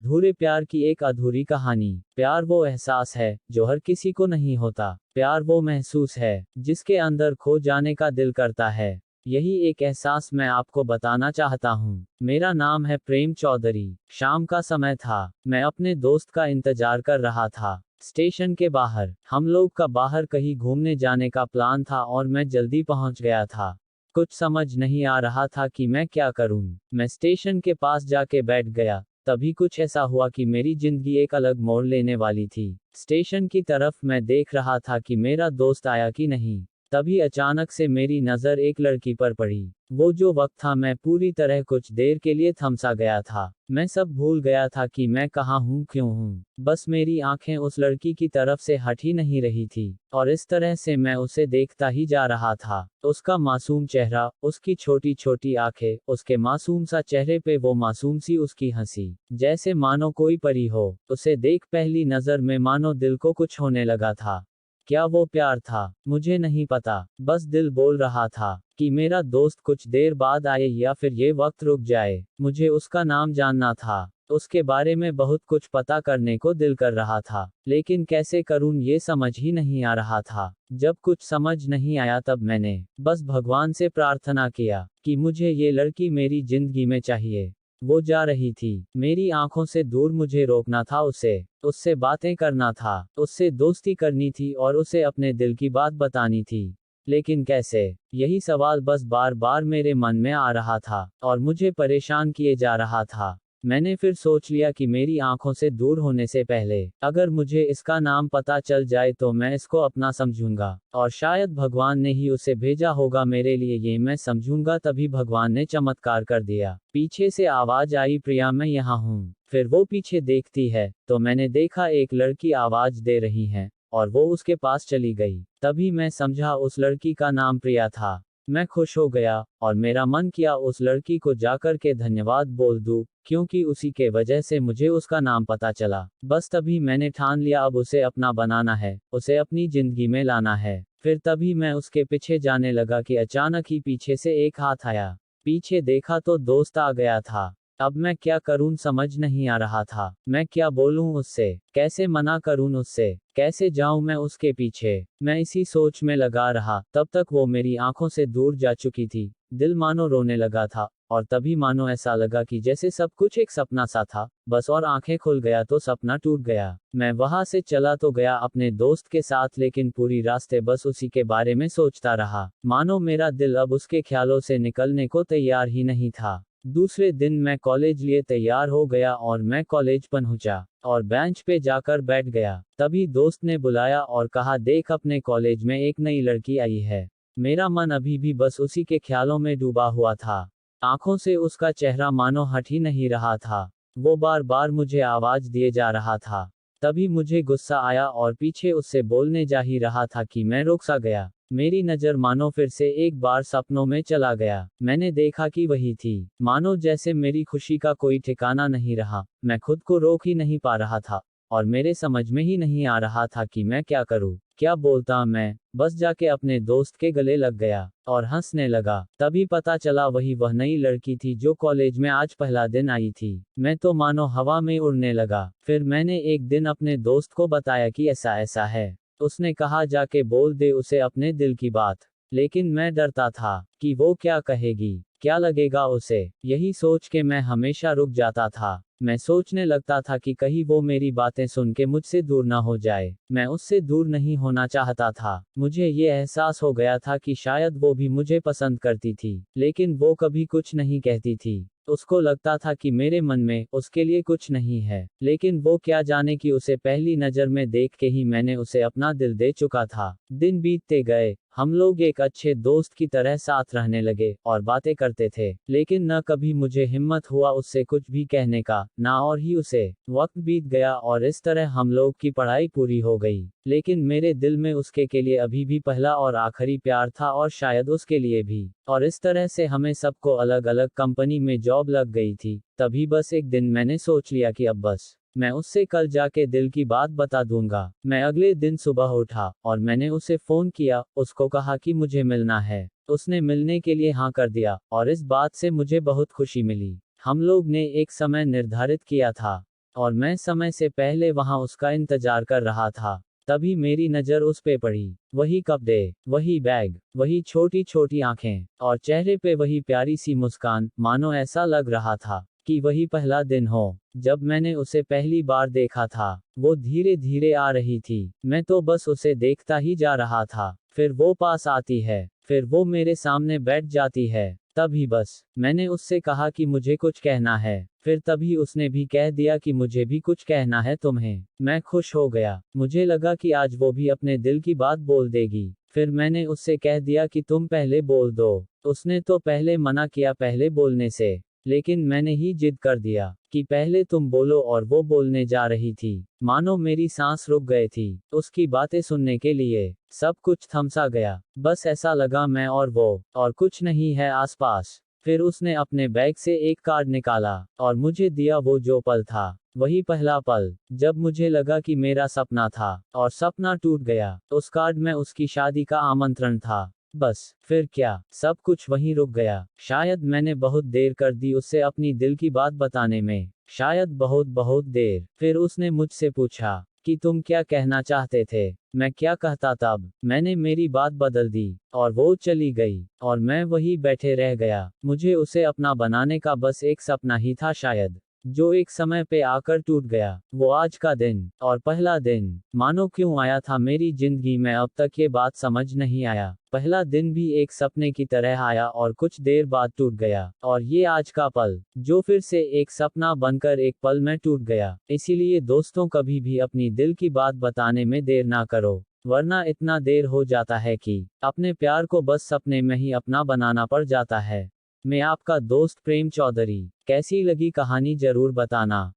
अधूरे प्यार की एक अधूरी कहानी। प्यार वो एहसास है जो हर किसी को नहीं होता। प्यार वो महसूस है जिसके अंदर खो जाने का दिल करता है। यही एक एहसास मैं आपको बताना चाहता हूँ। मेरा नाम है प्रेम चौधरी। शाम का समय था। मैं अपने दोस्त का इंतजार कर रहा था स्टेशन के बाहर। हम लोग का बाहर कहीं घूमने जाने का प्लान था और मैं जल्दी पहुंच गया था। कुछ समझ नहीं आ रहा था कि मैं क्या करूं। मैं स्टेशन के पास जाके बैठ गया। तभी कुछ ऐसा हुआ कि मेरी जिंदगी एक अलग मोड़ लेने वाली थी। स्टेशन की तरफ मैं देख रहा था कि मेरा दोस्त आया कि नहीं। तभी अचानक से मेरी नज़र एक लड़की पर पड़ी। वो जो वक्त था मैं पूरी तरह कुछ देर के लिए थमसा गया था। मैं सब भूल गया था कि मैं कहाँ हूँ, क्यों हूँ। बस मेरी आंखें उस लड़की की तरफ से हट ही नहीं रही थी और इस तरह से मैं उसे देखता ही जा रहा था। उसका मासूम चेहरा, उसकी छोटी छोटी आंखें, उसके मासूम सा चेहरे पे वो मासूम सी उसकी हंसी, जैसे मानो कोई परी हो। उसे देख पहली नजर में मानो दिल को कुछ होने लगा था। क्या वो प्यार था? मुझे नहीं पता। बस दिल बोल रहा था कि मेरा दोस्त कुछ देर बाद आए या फिर ये वक्त रुक जाए। मुझे उसका नाम जानना था। उसके बारे में बहुत कुछ पता करने को दिल कर रहा था, लेकिन कैसे करूं ये समझ ही नहीं आ रहा था। जब कुछ समझ नहीं आया तब मैंने बस भगवान से प्रार्थना किया कि मुझे ये लड़की मेरी जिंदगी में चाहिए। वो जा रही थी मेरी आंखों से दूर, मुझे रोकना था उसे, उससे बातें करना था, उससे दोस्ती करनी थी और उसे अपने दिल की बात बतानी थी। लेकिन कैसे? यही सवाल बस बार बार मेरे मन में आ रहा था और मुझे परेशान किए जा रहा था। मैंने फिर सोच लिया कि मेरी आंखों से दूर होने से पहले अगर मुझे इसका नाम पता चल जाए तो मैं इसको अपना समझूंगा और शायद भगवान ने ही उसे भेजा होगा मेरे लिए, ये मैं समझूंगा। तभी भगवान ने चमत्कार कर दिया। पीछे से आवाज आई, प्रिया मैं यहाँ हूँ। फिर वो पीछे देखती है तो मैंने देखा एक लड़की आवाज दे रही है और वो उसके पास चली गई। तभी मैं समझा उस लड़की का नाम प्रिया था। मैं खुश हो गया और मेरा मन किया उस लड़की को जाकर के धन्यवाद बोल दूं, क्योंकि उसी के वजह से मुझे उसका नाम पता चला। बस तभी मैंने ठान लिया अब उसे अपना बनाना है, उसे अपनी जिंदगी में लाना है। फिर तभी मैं उसके पीछे जाने लगा कि अचानक ही पीछे से एक हाथ आया। पीछे देखा तो दोस्त आ गया था। अब मैं क्या करूं समझ नहीं आ रहा था। मैं क्या बोलूं उससे, कैसे मना करूं उससे, कैसे जाऊं मैं उसके पीछे। मैं इसी सोच में लगा रहा तब तक वो मेरी आंखों से दूर जा चुकी थी। दिल मानो रोने लगा था और तभी मानो ऐसा लगा कि जैसे सब कुछ एक सपना सा था, बस और आंखें खुल गया तो सपना टूट गया। मैं वहां से चला तो गया अपने दोस्त के साथ, लेकिन पूरी रास्ते बस उसी के बारे में सोचता रहा। मानो मेरा दिल अब उसके ख्यालों से निकलने को तैयार ही नहीं था। दूसरे दिन मैं कॉलेज लिए तैयार हो गया और मैं कॉलेज पहुंचा और बेंच पे जाकर बैठ गया। तभी दोस्त ने बुलाया और कहा, देख अपने कॉलेज में एक नई लड़की आई है। मेरा मन अभी भी बस उसी के ख्यालों में डूबा हुआ था। आंखों से उसका चेहरा मानो हट ही नहीं रहा था। वो बार बार मुझे आवाज दिए जा रहा था। तभी मुझे गुस्सा आया और पीछे उससे बोलने जा ही रहा था कि मैं रुक सा गया। मेरी नज़र मानो फिर से एक बार सपनों में चला गया। मैंने देखा कि वही थी। मानो जैसे मेरी खुशी का कोई ठिकाना नहीं रहा। मैं खुद को रोक ही नहीं पा रहा था और मेरे समझ में ही नहीं आ रहा था कि मैं क्या करूं, क्या बोलता। मैं बस जाके अपने दोस्त के गले लग गया और हंसने लगा। तभी पता चला वही वह नई लड़की थी जो कॉलेज में आज पहला दिन आई थी। मैं तो मानो हवा में उड़ने लगा। फिर मैंने एक दिन अपने दोस्त को बताया कि ऐसा ऐसा है। उसने कहा जाके बोल दे उसे अपने दिल की बात। लेकिन मैं डरता था कि वो क्या कहेगी, क्या लगेगा उसे। यही सोच के मैं हमेशा रुक जाता था। मैं सोचने लगता था कि कहीं वो मेरी बातें सुन के मुझसे दूर ना हो जाए। मैं उससे दूर नहीं होना चाहता था। मुझे ये एहसास हो गया था कि शायद वो भी मुझे पसंद करती थी, लेकिन वो कभी कुछ नहीं कहती थी। उसको लगता था कि मेरे मन में उसके लिए कुछ नहीं है, लेकिन वो क्या जाने कि उसे पहली नज़र में देख के ही मैंने उसे अपना दिल दे चुका था। दिन बीतते गए, हम लोग एक अच्छे दोस्त की तरह साथ रहने लगे और बातें करते थे, लेकिन न कभी मुझे हिम्मत हुआ उससे कुछ भी कहने का, ना और ही उसे। वक्त बीत गया और इस तरह हम लोग की पढ़ाई पूरी हो गई, लेकिन मेरे दिल में उसके के लिए अभी भी पहला और आखिरी प्यार था और शायद उसके लिए भी। और इस तरह से हमें सबको अलग अलग कंपनी में जॉब लग गई थी। तभी बस एक दिन मैंने सोच लिया कि अब बस मैं उससे कल जाके दिल की बात बता दूंगा। मैं अगले दिन सुबह उठा और मैंने उसे फोन किया, उसको कहा कि मुझे मिलना है। उसने मिलने के लिए हाँ कर दिया और इस बात से मुझे बहुत खुशी मिली। हम लोग ने एक समय निर्धारित किया था और मैं समय से पहले वहां उसका इंतजार कर रहा था। तभी मेरी नजर उस पे पड़ी। वही कपड़े, वही बैग, वही छोटी छोटी आंखें, और चेहरे पे वही प्यारी सी मुस्कान, मानो ऐसा लग रहा था कि वही पहला दिन हो जब मैंने उसे पहली बार देखा था। वो धीरे धीरे आ रही थी, मैं तो बस उसे देखता ही जा रहा था। फिर वो पास आती है, फिर वो मेरे सामने बैठ जाती है। तभी बस मैंने उससे कहा कि मुझे कुछ कहना है। फिर तभी उसने भी कह दिया कि मुझे भी कुछ कहना है तुम्हें। मैं खुश हो गया, मुझे लगा कि आज वो भी अपने दिल की बात बोल देगी। फिर मैंने उससे कह दिया कि तुम पहले बोल दो। उसने तो पहले मना किया पहले बोलने से, लेकिन मैंने ही जिद कर दिया कि पहले तुम बोलो, और वो बोलने जा रही थी। मानो मेरी सांस रुक गई थी उसकी बातें सुनने के लिए। सब कुछ थम सा गया, बस ऐसा लगा मैं और वो, और कुछ नहीं है आसपास। फिर उसने अपने बैग से एक कार्ड निकाला और मुझे दिया। वो जो पल था, वही पहला पल जब मुझे लगा कि मेरा सपना था और सपना टूट गया। उस कार्ड में उसकी शादी का आमंत्रण था। बस फिर क्या, सब कुछ वहीं रुक गया। शायद मैंने बहुत देर कर दी उससे अपनी दिल की बात बताने में, शायद बहुत बहुत देर। फिर उसने मुझसे पूछा कि तुम क्या कहना चाहते थे। मैं क्या कहता, तब मैंने मेरी बात बदल दी और वो चली गई, और मैं वही बैठे रह गया। मुझे उसे अपना बनाने का बस एक सपना ही था शायद, जो एक समय पे आकर टूट गया। वो आज का दिन, और पहला दिन, मानो क्यों आया था मेरी जिंदगी में अब तक ये बात समझ नहीं आया। पहला दिन भी एक सपने की तरह आया और कुछ देर बाद टूट गया, और ये आज का पल, जो फिर से एक सपना बनकर एक पल में टूट गया। इसीलिए दोस्तों, कभी भी अपनी दिल की बात बताने में देर ना करो, वरना इतना देर हो जाता है कि अपने प्यार को बस सपने में ही अपना बनाना पड़ जाता है। मैं आपका दोस्त प्रेम चौधरी। कैसी लगी कहानी जरूर बताना।